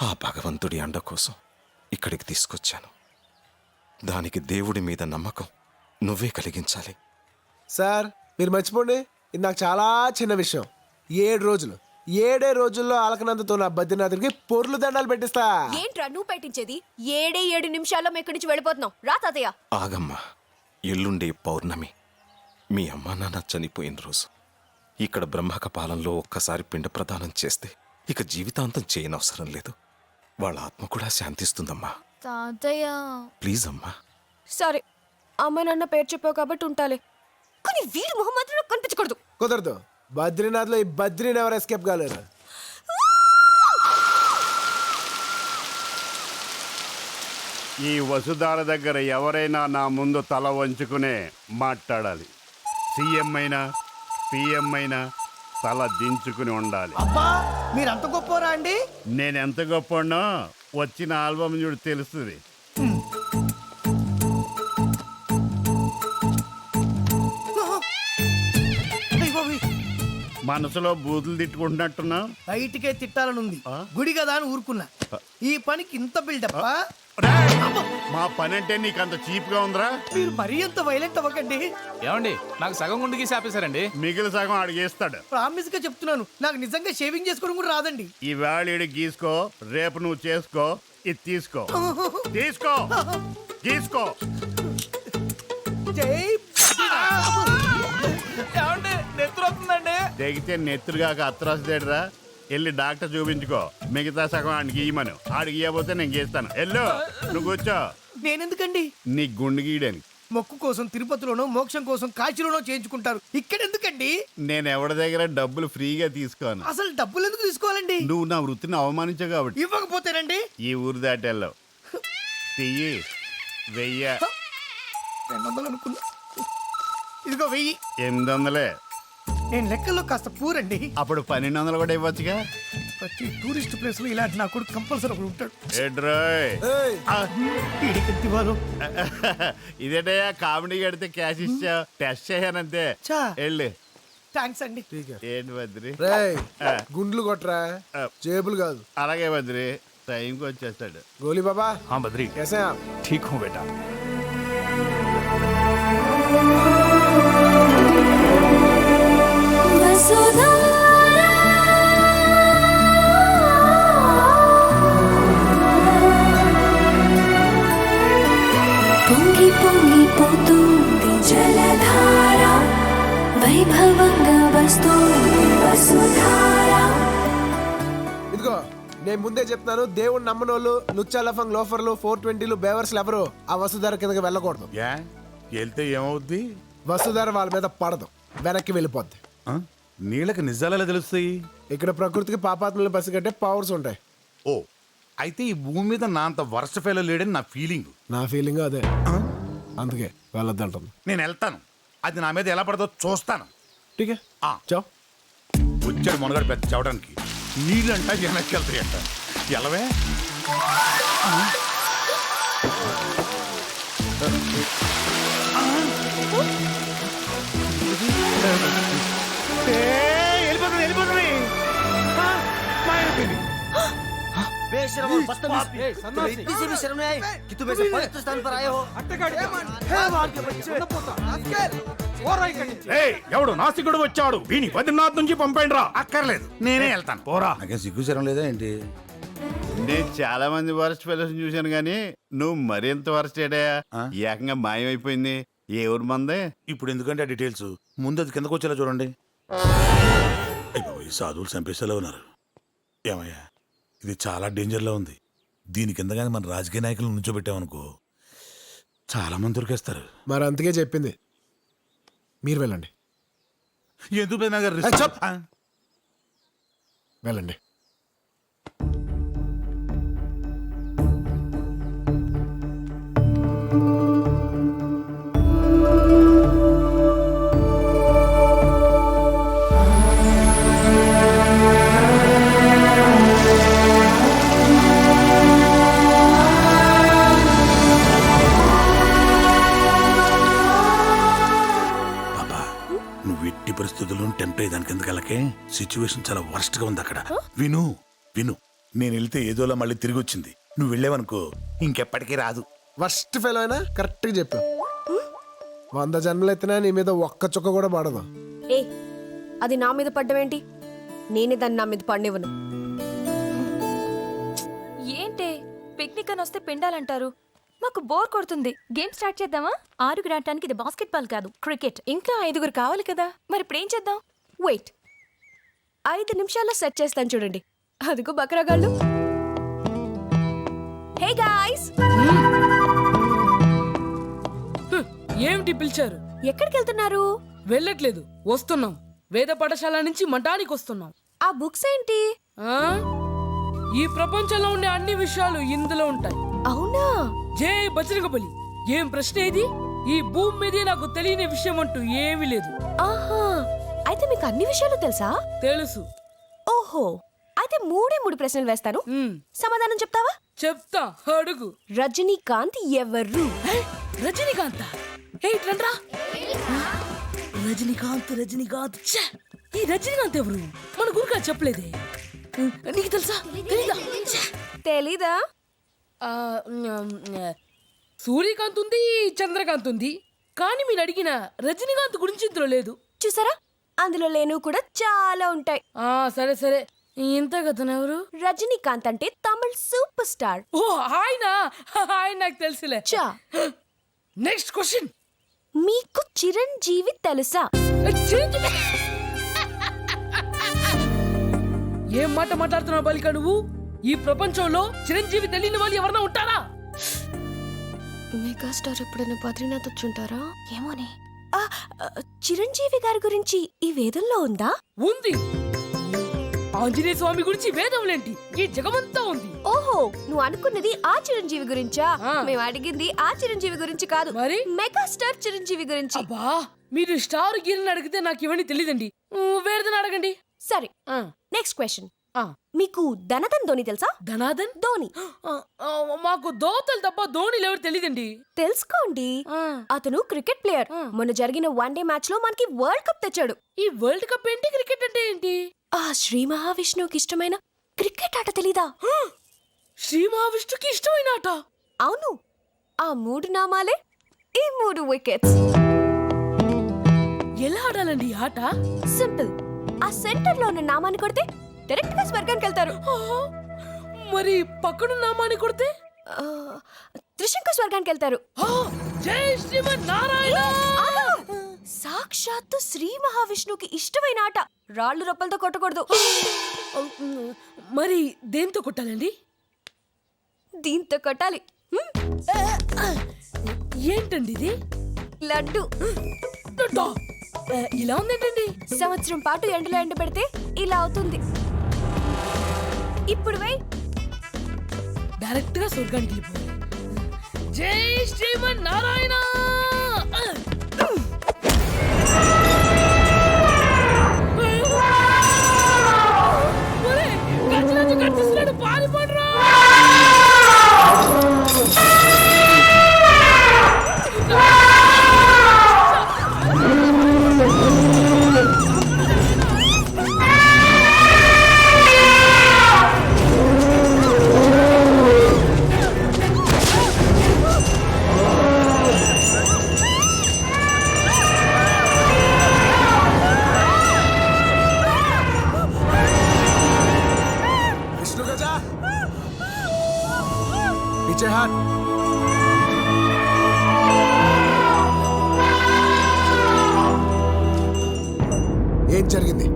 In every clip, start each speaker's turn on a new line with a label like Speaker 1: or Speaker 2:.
Speaker 1: ఆ భగవంతుడి అండ కోసం ఇక్కడికి తీసుకొచ్చాను. దానికి దేవుడి మీద నమ్మకం నువ్వే కలిగించాలి.
Speaker 2: సార్ మీరు మర్చిపోండి, ఇది నాకు చాలా చిన్న విషయం. 7 రోజులు 7 రోజుల్లో అలకనందతో నా బద్రీనాథుడికి పొర్లు దండాలు పెట్టిస్తా.
Speaker 3: ఏంట్రా నువ్వు పెట్టించేది? 7 నిమిషాల్లో మీ ఇక్కడి నుంచి వెళ్ళిపోతున్నావు. రా తాతయ్య.
Speaker 1: ఆగమ్మా, ఎల్లుండే పౌర్ణమి మీ అమ్మా నాన్న చనిపోయిన రోజు. ఇక్కడ బ్రహ్మకపాలంలో ఒక్కసారి పిండ ప్రదానం చేస్తే ఇక జీవితాంతం చేయనవసరం లేదు. వాళ్ళ ఆత్మ కూడా శాంతిస్తుందమ్మా.
Speaker 3: తాతయ్య
Speaker 1: ప్లీజ్ అమ్మా.
Speaker 3: సరే, అమ్మ నాన్న పేరు చెప్పావు కాబట్టి ఉంటాలే, కానీ వీడి మొహం మాత్రం నాకు కనిపించకూడదు.
Speaker 2: కుదరదు. బద్రీనాథ్లో ఈ బద్రీని ఎవరు ఎస్కేప్ కాలేరు.
Speaker 4: ఈ వసుధార దగ్గర ఎవరైనా నా ముందు తల వంచుకునే మాట్లాడాలి. సీఎం అయినా పిఎం అయినా తల దించుకుని ఉండాలి.
Speaker 5: అబ్బా మీరంత గొప్పరా అండి?
Speaker 4: నేను ఎంత గొప్పనో వచ్చిన ఆల్బమ్ చూడు తెలుస్తుంది. మనసులో బూతులు తిట్టుకుంటున్నట్టున్నా.
Speaker 5: బయటికే తిట్టాలనుంది, గుడి కదా అని ఊరుకున్నా. ఈ పనికి ఇంత బిల్డప్?
Speaker 4: మా పని అంటే నీకు అంత చీప్ గా ఉందిరా?
Speaker 5: మీరు మరీ అంత వైలెంట్ అవ్వకండి.
Speaker 6: ఏమండి, నాకు సగం గుండు గీసి ఆపేశారండి.
Speaker 4: మిగిలిన సగం అడిగేస్తాడు.
Speaker 5: ప్రామిస్ గా చెప్తున్నాను, నాకు నిజంగా షేవింగ్ చేసుకోవడం కూడా రాదండి.
Speaker 4: ఈ వేళ గీసుకో, రేపు నువ్వు చేసుకో. ఇది తీసుకో, తీసుకో, గీసుకో.
Speaker 5: జై
Speaker 6: ఏమండి, నెత్తురు వస్తుందండి.
Speaker 4: తెగితే నెత్తురుగాక అత్రాసుదేడురా. వెళ్ళి డాక్టర్ చూపించుకో. మిగతా సగం ఆడికి ఇయ్యమను. ఆడికి ఇయ్యబోతే నేను గీస్తాను. ఎల్లు, నువ్వు కూర్చో.
Speaker 5: నేనెందుకండి?
Speaker 4: నీ గుండు గీయడానికి.
Speaker 5: మొక్కు కోసం తిరుపతిలోనో మోక్షం కోసం కాశీలోనో చేయించుకుంటారు, ఇక్కడ ఎందుకండి?
Speaker 4: నేను ఎవరి దగ్గర డబ్బులు ఫ్రీగా తీసుకోను.
Speaker 5: అసలు డబ్బులు ఎందుకు తీసుకోవాలండి?
Speaker 4: నువ్వు నా వృత్తిని అవమానించావు కాబట్టి.
Speaker 5: ఇవ్వకపోతేనండి?
Speaker 4: ఈ ఊరు దాటెళ్ళవు. తియ్యి 1000.
Speaker 5: 200 అనుకున్నా, ఇదిగో 1000.
Speaker 4: 800.
Speaker 5: నేను లెక్కల్లో కాస్త పూరండి.
Speaker 4: అప్పుడు 1200 కూడా ఇవ్వచ్చుగా.
Speaker 5: ప్రతి టూరిస్ట్ ప్లేస్ లో ఇలాంటి నా కొడుకు కంపల్సరీ ఒకడు ఉంటాడు.
Speaker 4: ఏడ్రోయ్.
Speaker 5: ఇడికెత్తివారు.
Speaker 4: ఇదేటయ్యా కామెడీ కడితే క్యాష్ ఇచ్చా. టెస్ట్ చేయనంతే.
Speaker 5: చా.
Speaker 4: వెళ్ళి.
Speaker 5: థ్యాంక్స్ అండి.
Speaker 4: ఏంటి బద్రి?
Speaker 2: రేయ్, గుండ్లు కొట్రా, జేబులు కాదు.
Speaker 4: అలాగే బద్రి, టైంకి వచ్చేస్తాడు.
Speaker 2: గోలీ బాబా.
Speaker 6: हाँ बद्री,
Speaker 2: कैसे हैं आप?
Speaker 6: ठीक हूँ बेटा.
Speaker 7: పొంగి పొంగి పోతుంది జలధార, వైభవంగా వస్తుంది వసుధార.
Speaker 2: ఇదిగో నేను ముందే చెప్తాను, దేవుడు నమ్మనోళ్ళు లుచ్చలఫంగ్ లోఫర్లు 420లు బేవర్స్లు ఎవరు ఆ వసుధార కిందకి వెళ్ళకూడదు.
Speaker 8: వెళ్తే ఏమవుద్ది?
Speaker 2: వసుధార వాళ్ళ మీద పడదు, వెనక్కి వెళ్ళిపోద్ది.
Speaker 8: నీళ్ళకి నిజాలు తెలుస్తాయి.
Speaker 2: ఇక్కడ ప్రకృతికి పాపాత్మలను పసిగట్టే పవర్స్ ఉంటాయి.
Speaker 8: ఓ, అయితే ఈ భూమి మీద నా అంత వర్ష ఫెయిల్ లేడని నా ఫీలింగ్.
Speaker 2: నా ఫీలింగ్ అదే, అందుకే వెళ్ళొద్దంటాను.
Speaker 8: నేను వెళ్తాను, అది నా మీద ఎలా పడదో చూస్తాను.
Speaker 2: ఠీకే,
Speaker 8: ఆ.
Speaker 2: చావ్.
Speaker 8: వచ్చాడు మునగాడు పెద్ద చవడానికి. నీళ్ళంట వెనక్కి వెళ్తాయి అంట. ఎలవే ఎవడు నాసికుడు వచ్చాడు, వీని బద్రీనాథ్ నుంచి పంపండి రా. అక్కర్లేదు, నేనే వెళ్తాను. పోరా. నాకేం సిగ్గుచరం లేదా ఏంటి?
Speaker 4: నేను చాలా మంది వరస్ట్ ఫెలోస్ చూశాను కానీ నువ్వు మరింత వరస్ట్ ఏటయా. ఏకంగా మాయమైపోయింది. ఏ ఊరు మందే?
Speaker 8: ఇప్పుడు ఎందుకంటే ఆ డీటెయిల్స్ ముందు అది కిందకు వచ్చేలా చూడండి. ఈ సాధువులు చంపేసేలా ఉన్నారు. ఏమయ్యా, ఇది చాలా డేంజర్లో ఉంది. దీని కింద కానీ మన రాజకీయ నాయకులను నుంచోబెట్టామనుకో చాలా మంది దొరికేస్తారు.
Speaker 2: మరి అందుకే చెప్పింది, మీరు వెళ్ళండి.
Speaker 8: ఎందుకు
Speaker 2: వెళ్ళండి.
Speaker 8: పరిస్థితుల్లో టెంప్ట్ అయ్యేదానికి ఎందుకలకే సిచ్యువేషన్ చాలా వర్స్ట్ గా ఉంది అక్కడ. విను విను, నేను వెళ్తే ఏదోలా మళ్ళీ తిరిగి వచ్చింది. నువ్వు వెళ్ళావనుకో ఇంకెప్పటికీ రాదు.
Speaker 2: ఫస్ట్ ఫెయిల్ అయినా కరెక్ట్గా చెప్పావు. 100 జన్మలు ఎత్తినా నీ మీద ఒక్క చుక్క కూడా పడదు.
Speaker 3: ఏ అది నా మీద పడ్డమేంటి? నేనే దాన్ని నా మీద పడినివ్వను.
Speaker 9: ఏంటే పిక్నిక్ అని వస్తే పిండాలంటారు? మాకు బోర్ కొడుతుంది. గేమ్ స్టార్ట్ చేద్దామా? 6 ఆడటానికి ఇది బాస్కెట్బాల్ కాదు, క్రికెట్.
Speaker 3: ఇంకా 5 కావాలి కదా.
Speaker 9: మరి ఇప్పుడు ఏం చేద్దాం?
Speaker 3: వెయిట్, 5 నిమిషాల్లో సెట్ చేస్తాను చూడండి. అదిగో బకరాగాళ్ళు. హే గాయ్స్,
Speaker 10: ఏమిటి పిలిచారు?
Speaker 3: ఎక్కడికి వెళ్తున్నారు?
Speaker 10: వెళ్ళట్లేదు, వస్తున్నాం. వేద పాఠశాల నుంచి మఠానికి వస్తున్నాం.
Speaker 3: ఆ బుక్స్ ఏంటి?
Speaker 10: ఆ? ఈ ప్రపంచంలో ఉండే అన్ని విషయాలు ఇందులో ఉంటాయి.
Speaker 3: అవునా?
Speaker 10: జై బజరంగబలి. ఏం ప్రశ్న ఇది? ఈ భూమి మీద నాకు తెలియని విషయం అంటూ ఏమీ లేదు.
Speaker 3: ఆహా, అయితే మీకు అన్ని విషయాలు తెలుసా?
Speaker 10: తెలుసు.
Speaker 3: ఓహో, అయితే 3 ప్రశ్నలు వేస్తాను,
Speaker 10: ఉమ్,
Speaker 3: సమాధానం చెప్తావా?
Speaker 10: చెప్తా, అడుగు.
Speaker 3: రజనీకాంత్ ఎవరు?
Speaker 10: రజనీకాంత్. రండ్రా. రజనీకాంత్ ఛే! ఈ రజనీకాంత్ ఎవరు? మన గురుగా చెప్పలేదే. నీకు తెలుసా? తెలీదా? ఛే!
Speaker 3: తెలీదా?
Speaker 10: ఆ, సూర్యకాంత్ ఉంది, చంద్రకాంత్ ఉంది, కానీ మీరు అడిగిన రజనీకాంత్ గురించి ఇందులో లేదు.
Speaker 3: చూసారా, అందులో లేను కూడా చాలా ఉంటాయి.
Speaker 10: ఆ సరే సరే, ఇంత కథను ఎవరు?
Speaker 3: రజనీకాంత్ అంటే తమిళ సూపర్ స్టార్.
Speaker 10: ఓ ఆయన నాకు తెలుసులే.
Speaker 3: చా,
Speaker 10: నెక్స్ట్ క్వశ్చన్.
Speaker 3: మీకు చిరంజీవి తెలుసా?
Speaker 10: ఏం మాట మాట్లాడుతున్నావు బాలిక నువ్వు? ఈ ప్రపంచంలో చిరంజీవి తెలియని వాళ్ళు ఎవరన్నా ఉంటారా?
Speaker 3: మెగాస్టార్ ఎప్పుడైనా బద్రీనాథ్ వచ్చుంటారా?
Speaker 9: ఏమోనే.
Speaker 3: చిరంజీవి గారి గురించి ఈ వేదంలో ఉందా?
Speaker 10: ఉంది. ఆంజనేయ స్వామి గురించి వేదంలేంటి, ఈ జగమంతా ఉంది.
Speaker 3: ఓహో, నువ్వు అనుకున్నది ఆ చిరంజీవి గురించా?
Speaker 10: ఆ.
Speaker 3: మేము అడిగింది ఆ చిరంజీవి గురించి కాదు,
Speaker 10: మరి?
Speaker 3: మెగాస్టార్ చిరంజీవి గురించి.
Speaker 10: అబ్బా, మీరు స్టార్ గీరని అడిగితే నాకు ఇవన్నీ తెలియదండి. వేరేదని అడగండి.
Speaker 3: సరే,
Speaker 10: ఆ,
Speaker 3: నెక్స్ట్ క్వశ్చన్.
Speaker 10: ఆ.
Speaker 3: మీకు ధనధన్ ధోని తెలుసా?
Speaker 10: ధనాదన్.
Speaker 3: ధోని
Speaker 10: మాకు దోతలు తప్ప ధోనిలు ఎవరు తెలియదండి.
Speaker 3: తెలుసుకోండి. అతను క్రికెట్ ప్లేయర్. మొన్న జరిగిన వన్డే మ్యాచ్ లో మనకి వరల్డ్ కప్ తెచ్చాడు.
Speaker 10: ఈ వరల్డ్ కప్ ఏంటి, క్రికెట్ అంటే ఏంటి?
Speaker 3: ఆ శ్రీ మహావిష్ణువుకి ఇష్టమైన క్రికెట్ ఆట తెలీదా?
Speaker 10: శ్రీ మహావిష్ణుకి ఇష్టమైన ఆట?
Speaker 3: అవును, ఆ 3 నామాలే ఈ 3 వికెట్స్.
Speaker 10: ఎలా ఆడాలండి ఈ ఆట?
Speaker 3: సింపుల్, ఆ సెంటర్ లో ఉన్న నామాన్ని కొడితే డైరెక్ట్ గా స్వర్గానికి వెళ్తారు.
Speaker 10: మరి పక్కన నామాన్ని కొడితే
Speaker 3: త్రిశంకు స్వర్గానికి వెళ్తారు.
Speaker 10: జై శ్రీమన్నారాయణ.
Speaker 3: సాక్షాత్తు శ్రీ మహావిష్ణువుకి ఇష్టమైన ఆట. రాళ్ళు రొప్పలతో కొట్టకూడదు.
Speaker 10: మరి దేంతో కొట్టాలండి?
Speaker 3: దీంతో కొట్టాలి.
Speaker 10: ఏంటండి ఇది?
Speaker 3: లడ్డు.
Speaker 10: లడ్డా? ఇలా ఉందేంటండి?
Speaker 3: సంవత్సరం పాటు ఎండలో ఎండబెడితే ఇలా అవుతుంది. ఇప్పుడు వెయ్.
Speaker 10: డైరెక్ట్ గా స్వర్గానికి వెళ్ళిపోవాలి. జై శ్రీమన్నారాయణ. పారిపోడరా.
Speaker 2: విష్ణు గజా, పీछे हाथ. ఏం జరిగింది?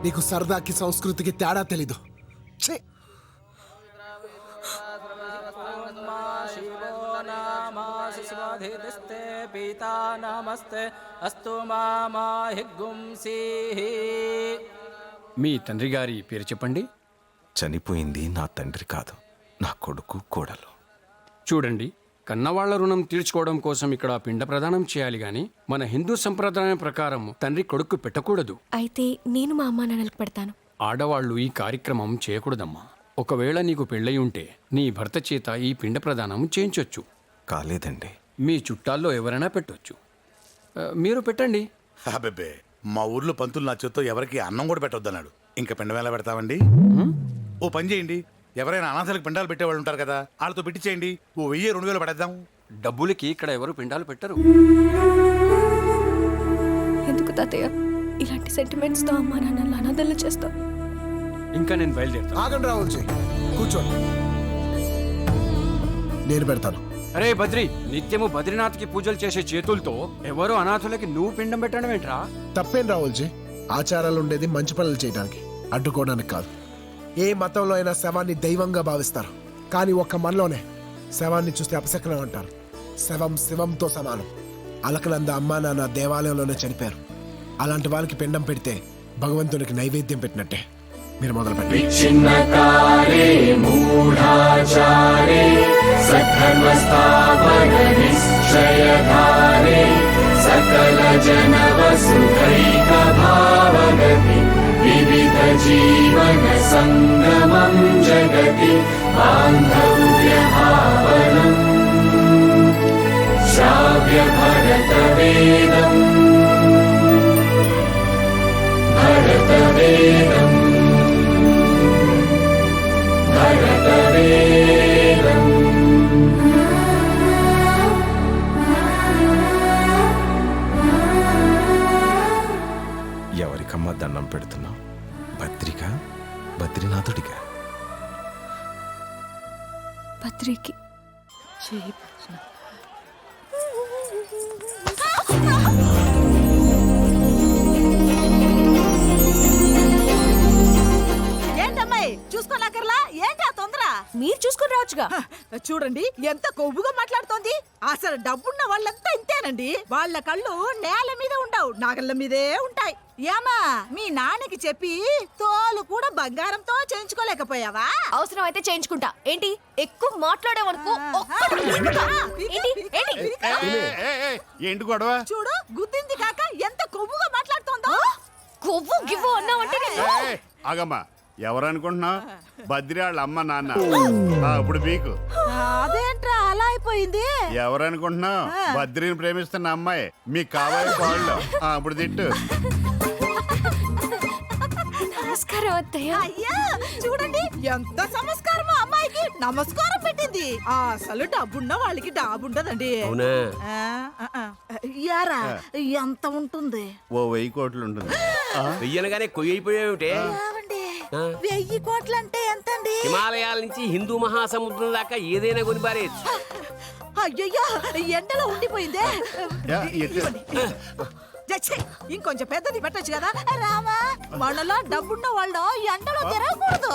Speaker 2: నీకు సరదాకి సంస్కృతికి తేడా తెలీదు. ఛీ!
Speaker 11: మీ తండ్రి గారి పేరు చెప్పండి.
Speaker 1: చనిపోయింది నా తండ్రి కాదు, నా కొడుకు కోడలు.
Speaker 11: చూడండి, కన్నవాళ్ల రుణం తీర్చుకోవడం కోసం ఇక్కడ పిండ ప్రదానం చేయాలి గాని మన హిందూ సంప్రదాయం ప్రకారం తండ్రి కొడుకు పెట్టకూడదు.
Speaker 3: అయితే నేను మా అమ్మా నాన్నలకు పెడతాను.
Speaker 11: ఆడవాళ్లు ఈ కార్యక్రమం చేయకూడదమ్మా. ఒకవేళ నీకు పెళ్ళయి ఉంటే నీ భర్త చేత ఈ పిండ ప్రదానం చేయించొచ్చు.
Speaker 1: కాలేదండి,
Speaker 11: మీ చుట్టాల్లో ఎవరైనా పెట్టొచ్చు. మీరు పెట్టండి.
Speaker 8: అబ్బే మా ఊర్లో పంతులు నా చేత్తో ఎవరికి అన్నం కూడా పెట్టొద్దన్నాడు. ఇంకా పిండం ఎలా పెడతామండి? ఓ పని చేయండి, ఎవరైనా అనాథలకు పిండాలు పెట్టేవాళ్ళు ఉంటారు కదా, వాళ్ళతో పెట్టించేయండి. ఓ 1000-2000 పడేద్దాం.
Speaker 11: డబ్బులకి ఇక్కడ ఎవరు పిండాలు పెట్టరు.
Speaker 3: ఎందుకు తాతయ్య ఇలాంటి సెంటిమెంట్స్తో అమ్మా నాన్నలు అనాథలు చేస్తావు?
Speaker 11: ఇంకా నేను బయలుదేరుతాను.
Speaker 2: ఆగండి రావుల్జీ, కూర్చోండి, నేను పెడతాను.
Speaker 11: అరే బద్రి, నిత్యము బద్రీనాథ్కి పూజలు చేసే చేతులతో ఎవరు అనాథులకి నువ్వు పిండం పెట్టడం ఏంట్రా?
Speaker 2: తప్పేం రావుల్జీ, ఆచారాలు ఉండేది మంచి పనులు చేయడానికి, అడ్డుకోవడానికి కాదు. ఏ మతంలో అయినా శవాన్ని దైవంగా భావిస్తారు, కానీ ఒక్క మనలోనే శవాన్ని చూస్తే అపశకనం అంటారు. శవం శివంతో సమానం. అలకనంద అమ్మా నాన్న దేవాలయంలోనే చనిపోయారు. అలాంటి వాళ్ళకి పిండం పెడితే భగవంతునికి నైవేద్యం పెట్టినట్టే. మీరు మొదలు పెట్టండి.
Speaker 7: సకల జన వసుధైక భావగతి వివిధ జీవన సంగమం జగతి బాంధవ్య భావనం శ్రావ్య భరత వేదం భరత వేదం భరత వేదం.
Speaker 1: ఎవరికమ్మా దండం పెడుతున్నావు? భద్రికా, బద్రీనాథుడిగా?
Speaker 3: బద్రికి.
Speaker 10: ఏంటమ్మాయి చూసుకోలేకర్లా? ఏంటా తొందర?
Speaker 3: మీరు చూసుకుని రావచ్చుగా.
Speaker 10: చూడండి ఎంత కొవ్వుగా మాట్లాడుతోంది. అసలు డబ్బున్న వాళ్ళంతా ఇంతేనండి. వాళ్ళ కళ్ళు నేల మీద ఉండవు, నాగళ్ళ మీదే ఉంటాయి. ఏమా మీ నాన్నకి చెప్పి తోలు కూడా బంగారంతో చేయించుకోలేకపోయావా?
Speaker 3: అవసరం అయితే చేయించుకుంటా. ఏంటి ఎక్కువ మాట్లాడేవనుకో.
Speaker 4: ఏంటి గొడవ?
Speaker 10: చూడు గుద్దింది కాక ఎంత కొవ్వుగా మాట్లాడుతోందో.
Speaker 3: కొవ్వు గివ్వు అన్నావంటే
Speaker 4: ఆగమ్మా, ఎవరనుకుంటున్నావు? బద్రి వాళ్ళ అమ్మ నాన్న. ఇప్పుడు పీకు.
Speaker 10: అదేంట్రా అలా అయిపోయింది?
Speaker 4: ఎవరనుకుంటున్నావు? బద్రిని ప్రేమిస్తున్న అమ్మాయి, మీకు కావాలి పాళ్ళు. ఇప్పుడు తిట్టు.
Speaker 3: నమస్కారం అత్తయ్య.
Speaker 10: అయ్యా చూడండి ఎంత సంస్కారమో అమ్మాయికి నమస్కారం పెట్టింది. అసలు డబ్బున్న వాళ్ళకి డాబుండదండి. యారా ఎంత ఉంటుంది?
Speaker 4: ఓ 1000 కోట్లు ఉంటుంది.
Speaker 12: వెయ్యనగానే కొయ్యి అయిపోయావుటే.
Speaker 10: 1000 కోట్లంటే ఎంతండి?
Speaker 12: హిమాలయాల నుంచి హిందూ మహాసముద్రం దాకా ఏదైనా కొని పారేయచ్చు.
Speaker 10: అయ్యయ్యా ఎండలో ఉండిపోయిందే. ఇంకొంచెం పెద్దది పెట్టచ్చు కదా. రామా మనలో డబ్బున్న వాళ్ళు ఎండలో తిరగకూడదు.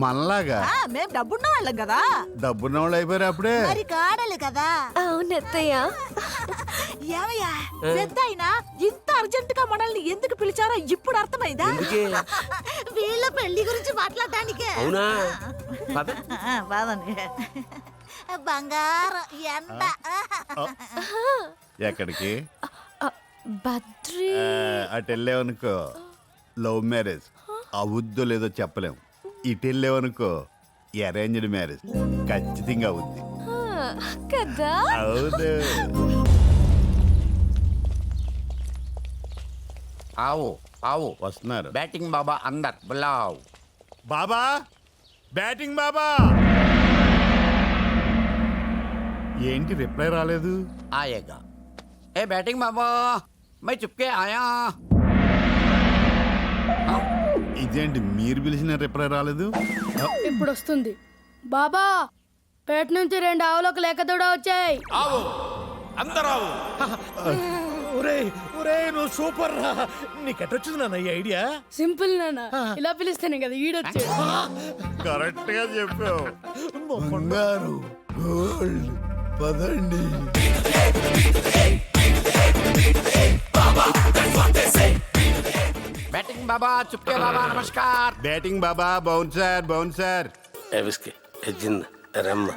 Speaker 4: మనలాగా?
Speaker 10: మేం డబ్బున్న వాళ్ళం కదా.
Speaker 4: డబ్బున్న వాళ్ళు అయిపోయారు అప్పుడే.
Speaker 10: మరి కాడలే కదా.
Speaker 3: అవును అత్తయ్య.
Speaker 10: ఏమయ్యా పెద్ద అయినా ఇంత అర్జెంట్ గా మనల్ని ఎందుకు పిలిచారో ఇప్పుడు అర్థమైందా? వీళ్ళ పెళ్లి గురించి మాట్లాడటానికే.
Speaker 12: అవునా?
Speaker 10: బాదండి. బంగారం ఎండ.
Speaker 4: ఎక్కడికి?
Speaker 3: బద్రి.
Speaker 4: అటు వెళ్ళావనుకో లవ్ మ్యారేజ్ అవుద్దో లేదో చెప్పలేం. ఇటు వెళ్ళావనుకో అరేంజ్డ్ మ్యారేజ్ ఖచ్చితంగా అవుద్ది
Speaker 3: కదా.
Speaker 4: అవును.
Speaker 12: ఆవు ఆవు
Speaker 4: వస్తున్నారు.
Speaker 12: బ్యాటింగ్ బాబా అందర్ బులావ్.
Speaker 4: బాబా బ్యాటింగ్ బాబా. ఏంటి రిప్లై రాలేదు?
Speaker 12: ఆయేగా. ఏ బ్యాటింగ్ బాబా మై చుప్కే ఆయా.
Speaker 4: ఇదేంటి మీరు పిలిచిన రిప్లై రాలేదు?
Speaker 10: ఇప్పుడు వస్తుంది. బాబా పేట నుంచి 2 ఆవులకు లేక దూడ వచ్చాయి.
Speaker 8: ఆవు అందరావు. నువ్వు సూపర్ రా. నీకెట్టొచ్చింది నాన్న ఈ ఐడియా?
Speaker 10: సింపుల్ నాన్న, ఇలా పిలిస్తేనే కదా ఈడొచ్చే.
Speaker 4: కరెక్ట్ గా చెప్పావు.
Speaker 2: బంగారు గోల్డ్ పదండి.
Speaker 12: బ్యాటింగ్ బాబా చుప్కే బాబా నమస్కార్.
Speaker 4: బ్యాటింగ్ బాబా బౌన్సర్ బౌన్సర్.
Speaker 12: విస్కీ జిన్ రమ్మ.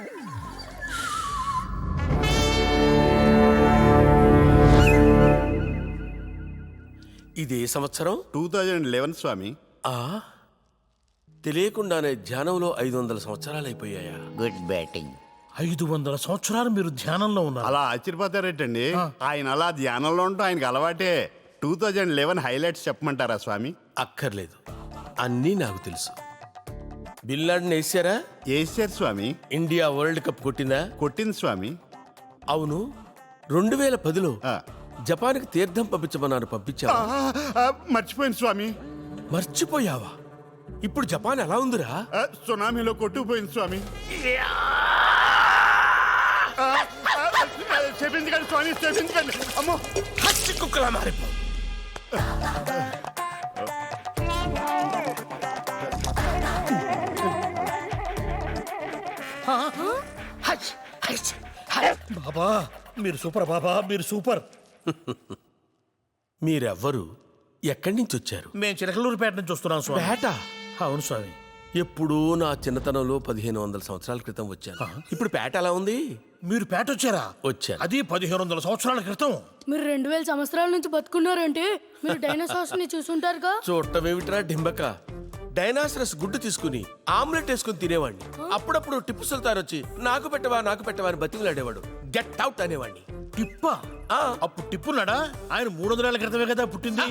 Speaker 12: ఇది ఏ సంవత్సరం?
Speaker 4: 2011 స్వామి.
Speaker 12: తెలియకుండానే ధ్యానంలో 500 సంవత్సరాలు అయిపోయాయా? Good batting.
Speaker 8: 500 సంవత్సరాలు మీరు ధ్యానంలో ఉన్నారు.
Speaker 4: అలా ఆశ్చర్యపోతారేటండి. ఆయన అలా ధ్యానంలో ఉంటాం ఆయనకి అలవాటే. 2011 హైలైట్స్ చెప్పమంటారా స్వామి?
Speaker 13: అక్కర్లేదు, అన్నీ నాకు తెలుసు. బిల్లాడిని వేసారా?
Speaker 4: వేసారు స్వామి.
Speaker 13: ఇండియా వరల్డ్ కప్ కొట్టిందా?
Speaker 4: కొట్టింది స్వామి.
Speaker 13: అవును, 2010లో జపాన్కి తీర్థం పంపించమన్నారు, పంపించావా?
Speaker 4: మర్చిపోయింది స్వామి.
Speaker 13: మర్చిపోయావా? ఇప్పుడు జపాన్ ఎలా ఉందిరా?
Speaker 4: సునామీలో కొట్టుకుపోయింది స్వామి. చెప్పించకండి స్వామి, చెప్పించకండి. అమ్మో,
Speaker 13: హచ్చి కుక్కలా మారిపో.
Speaker 8: బాబా మీరు సూపర్, బాబా మీరు సూపర్.
Speaker 13: మీరెవ్వరు? ఎక్కడి నుంచి వచ్చారు?
Speaker 8: మేము చిలకలూరుపేట నుంచి వస్తున్నాం స్వామి.
Speaker 13: పేట?
Speaker 8: అవును స్వామి.
Speaker 13: ఎప్పుడూ నా చిన్నతనంలో 1500 సంవత్సరాల క్రితం వచ్చాను. ఇప్పుడు పేట ఎలా ఉంది?
Speaker 8: మీరు పేట వచ్చారా?
Speaker 13: వచ్చాను.
Speaker 8: అది 1500 సంవత్సరాల క్రితం.
Speaker 3: మీరు 2000 సంవత్సరాల నుంచి బతుకున్నారంటే మీరు డైనోసార్స్ ని చూసుంటారుగా.
Speaker 13: చూడటం ఏమిట్రా డింబక, డైనాసరస్ గుడ్డు తీసుకుని ఆమ్లెట్ వేసుకుని తినేవాడిని. అప్పుడప్పుడు టిప్పు సుల్తాన్ వచ్చి నాకు పెట్టవా నాకు పెట్టవా అని బతిమలాడేవాడు. గెట్ అవుట్ అనేవాడిని.
Speaker 8: టిప్పా? అప్పుడు టిప్పున్నాడా? ఆయన 300 ఏళ్ల క్రితమే కదా పుట్టింది.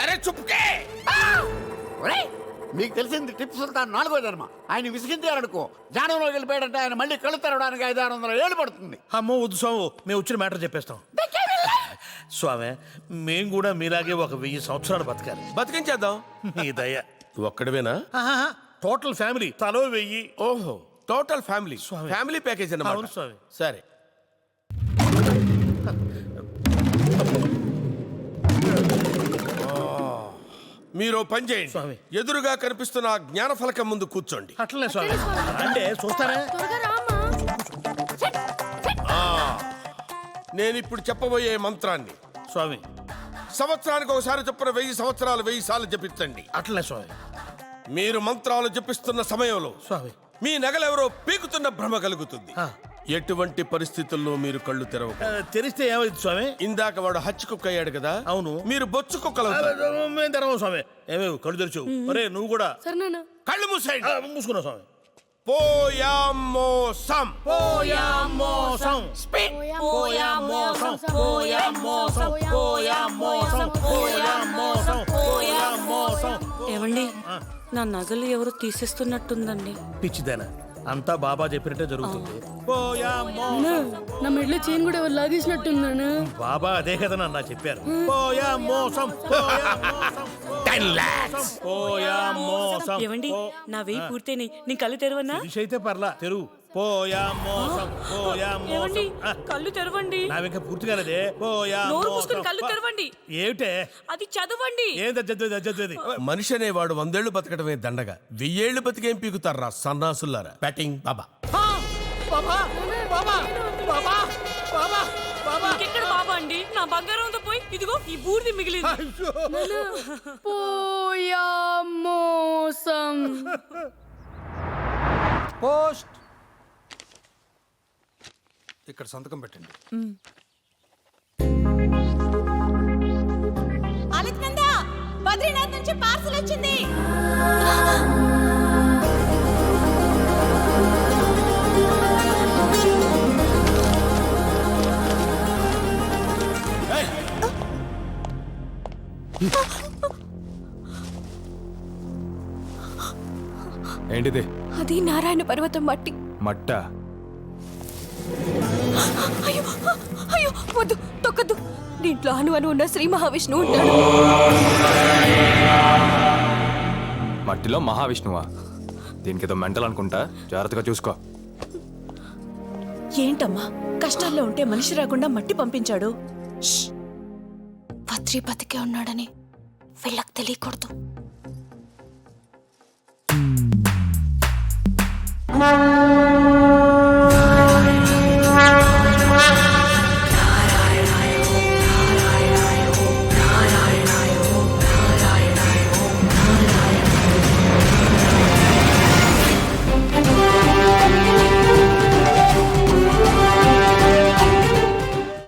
Speaker 13: అరే చుప్పుకే!
Speaker 12: మీకు తెలిసింది టిప్పు సుల్తాన్ 4వ జన్మ. ఆయన విసిగించారనుకో, జ్ఞానంలో వెళ్ళిపోయాడంటే ఆయన మళ్ళీ కళ్ళు తెరవడానికి 500-600 ఏళ్ళు పడుతుంది.
Speaker 8: అమ్మో వద్దు స్వామి, మేము వచ్చిన మ్యాటర్ చెప్పేస్తాం. స్వామి మేము కూడా మీలాగే ఒక 1000 సంవత్సరాలు బతకాలి.
Speaker 13: బతికించేద్దాం.
Speaker 8: మీ దయ.
Speaker 13: ఒక్కడవేనా?
Speaker 8: టోటల్ ఫ్యామిలీ తలో 1000.
Speaker 13: ఓహో, టోటల్ ఫ్యామిలీ. ఫ్యామిలీ ప్యాకేజ్
Speaker 8: అవును
Speaker 13: అన్నమాట.
Speaker 8: స్వామి.
Speaker 13: సరే, మీరు పని చేయండి.
Speaker 8: స్వామి.
Speaker 13: ఎదురుగా కనిపిస్తున్న ఆ జ్ఞాన ఫలకం ముందు కూర్చోండి.
Speaker 8: అట్లనే స్వామి. అంటే చూస్తారా?
Speaker 13: నేను ఇప్పుడు చెప్పబోయే మంత్రాన్ని
Speaker 8: స్వామి
Speaker 13: సంవత్సరానికి ఒకసారి చొప్పున 1000 సంవత్సరాలు 1000 సార్లు జపించండి.
Speaker 8: అట్లనే స్వామి.
Speaker 13: మీరు మంత్రాలు జపిస్తున్న సమయంలో
Speaker 8: స్వామి
Speaker 13: మీ నగలెవరో పీకుతున్న భ్రమ కలుగుతుంది. ఎటువంటి పరిస్థితుల్లో మీరు కళ్ళు తెరవకూడదు.
Speaker 8: తెరిస్తే ఏమైంది స్వామి?
Speaker 13: ఇందాక వాడు హచ్చి కుక్క అయ్యాడు కదా.
Speaker 8: అవును.
Speaker 13: మీరు బొచ్చు కుక్కలు.
Speaker 8: మేము తెరవం స్వామి. ఏమేమి కళ్ళు తెరిచావు? అరే నువ్వు కూడా
Speaker 13: కళ్ళు మూసేయండి.
Speaker 8: మూసుకున్నావు స్వామి.
Speaker 13: పోయామోసం.
Speaker 8: పోయామోసం. పోయామోసం. పోయామోసం. పోయామోసం. పోయామోసం. పోయామోసం.
Speaker 14: ఏమండి, నా నగలు ఎవరు తీసేస్తున్నట్టుందండి.
Speaker 8: పిచ్చిదేనా? అంతా బాబా చెప్పినట్టే జరుగుతుంది.
Speaker 3: నా మెడలో చైన్ కూడా ఎవరు లాగేసినట్టుందన్నా.
Speaker 8: బాబా అదే కదా నాన్న చెప్పారు. పోయామోసం. పోయామోసం.
Speaker 13: 10 lakhs.
Speaker 8: పోయామోసం.
Speaker 14: ఏమండి, నా వెయ్యి పూర్తయినాయి, నీ కళ్ళు తెరవన్నా?
Speaker 8: అయితే పర్లా తెరువు. పోయామోసం.
Speaker 14: ఏమండి,
Speaker 8: పోయామోసం.
Speaker 14: కళ్ళు తెరవండి.
Speaker 8: నావింకా పూర్తి కాలేదే.
Speaker 14: నోరు మూసుకుని కళ్ళు
Speaker 8: పోయామోసం.
Speaker 14: తెరవండి.
Speaker 8: ఏమిటే?
Speaker 14: అది చదవండి.
Speaker 8: ఏంటది?
Speaker 13: మనిషి అనేవాడు 100 ఏళ్లు బతకడమే దండగా. 1000 ఏళ్లు బతికేం పీకుతారా సన్నాసులారా. బ్యాటింగ్ బాబా.
Speaker 8: బాబా బాబా బాబా బాబా బాబా.
Speaker 14: ఇంకెక్కడ బాబా అండి? నా బంగారంతో పోయి ఇదిగో ఈ బూడిది మిగిలింది.
Speaker 3: పోయామోసం.
Speaker 11: పోస్ట్. ఇక్కడ సంతకం పెట్టండి.
Speaker 10: అలక్నంద, బద్రీనాథ్ నుంచి పార్సల్ వచ్చింది.
Speaker 6: ఏంటిది?
Speaker 3: అది నారాయణ పర్వతం మట్టి.
Speaker 6: మట్ట?
Speaker 3: అయ్యో అయ్యో, వద్దు, తొక్కద్దు. దీంట్లో అను ఉన్న శ్రీ మహావిష్ణువు ఉంటాడు.
Speaker 6: మట్టిలో మహావిష్ణువా? దీనికి ఏదో మెంటల్ అనుకుంటా. జాగ్రత్తగా చూసుకో.
Speaker 14: ఏంటమ్మా, కష్టాల్లో ఉంటే మనిషి రాకుండా మట్టి పంపించాడు?
Speaker 3: పత్రి బతికే ఉన్నాడని వీళ్ళకి తెలియకూడదు.
Speaker 7: ఆ